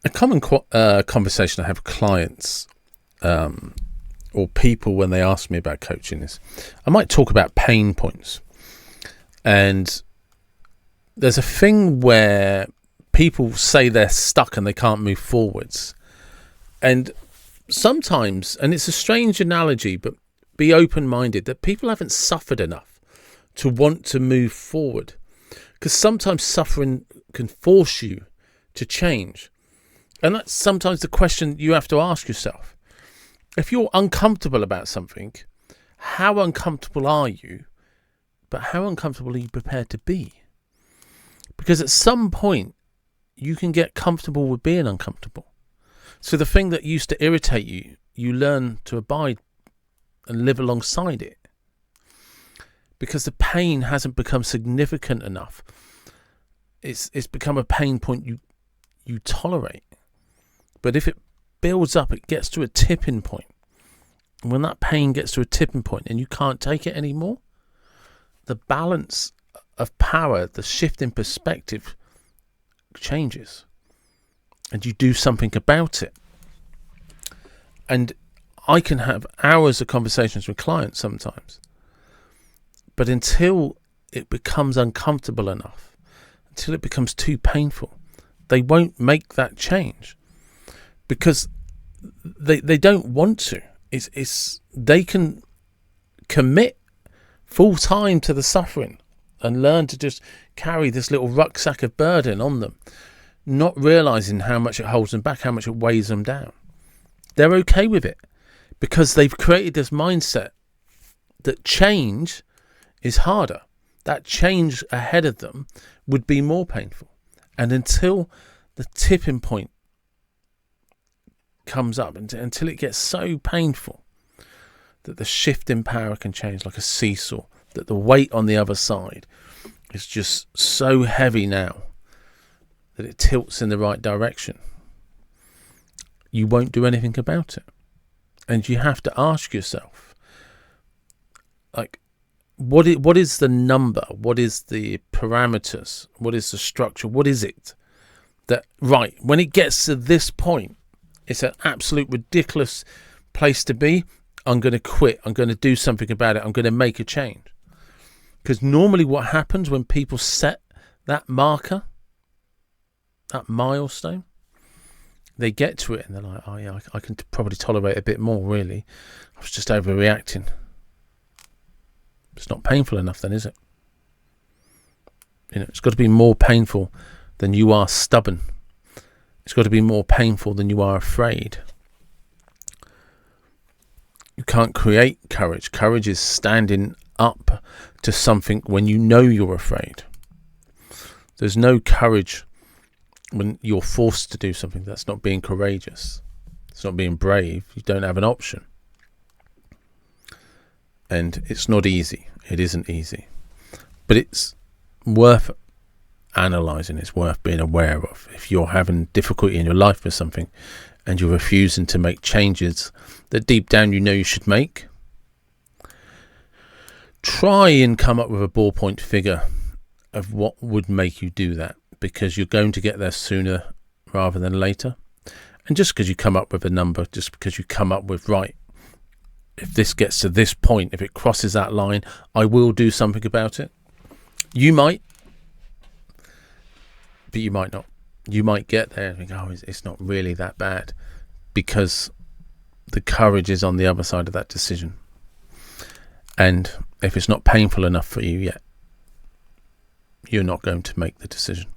A common conversation I have with clients or people when they ask me about coaching is I might talk about pain points. And there's a thing where people say they're stuck and they can't move forwards. And sometimes, and it's a strange analogy, but be open-minded, that people haven't suffered enough to want to move forward. Because sometimes suffering can force you to change. And that's sometimes the question you have to ask yourself. If you're uncomfortable about something, how uncomfortable are you? But how uncomfortable are you prepared to be? Because at some point, you can get comfortable with being uncomfortable. So the thing that used to irritate you, you learn to abide and live alongside it. Because the pain hasn't become significant enough. It's become a pain point you tolerate. But if it builds up, it gets to a tipping point. And when that pain gets to a tipping point and you can't take it anymore, the balance of power, the shift in perspective changes. And you do something about it. And I can have hours of conversations with clients sometimes. But until it becomes uncomfortable enough, until it becomes too painful, they won't make that change. Because they don't want to. They can commit full time to the suffering and learn to just carry this little rucksack of burden on them, not realizing how much it holds them back, how much it weighs them down. They're okay with it because they've created this mindset that change is harder. That change ahead of them would be more painful. And until the tipping point comes up, until it gets so painful that the shift in power can change like a seesaw, that the weight on the other side is just so heavy now that it tilts in the right direction, you won't do anything about it. And you have to ask yourself, like, what is the number? What is the parameters? What is the structure? What is it that, right, when it gets to this point, it's an absolute ridiculous place to be. I'm going to quit. I'm going to do something about it. I'm going to make a change. Because normally what happens when people set that marker, that milestone, they get to it and they're like, oh yeah, I can probably tolerate a bit more, really. I was just overreacting. It's not painful enough then, is it? It's got to be more painful than you are stubborn. It's got to be more painful than you are afraid. You can't create courage. Courage is standing up to something when you know you're afraid. There's no courage when you're forced to do something. That's not being courageous. It's not being brave. You don't have an option. And it's not easy. It isn't easy. But it's worth analysing. It's worth being aware of. If you're having difficulty in your life with something and you're refusing to make changes that deep down you know you should make, try and come up with a ballpoint figure of what would make you do that, because you're going to get there sooner rather than later. And just because you come up with a number, just because you come up with, right, if this gets to this point, if it crosses that line, I will do something about it. You might, but you might not. You might get there and think, oh, it's not really that bad, because the courage is on the other side of that decision. And if it's not painful enough for you yet, you're not going to make the decision.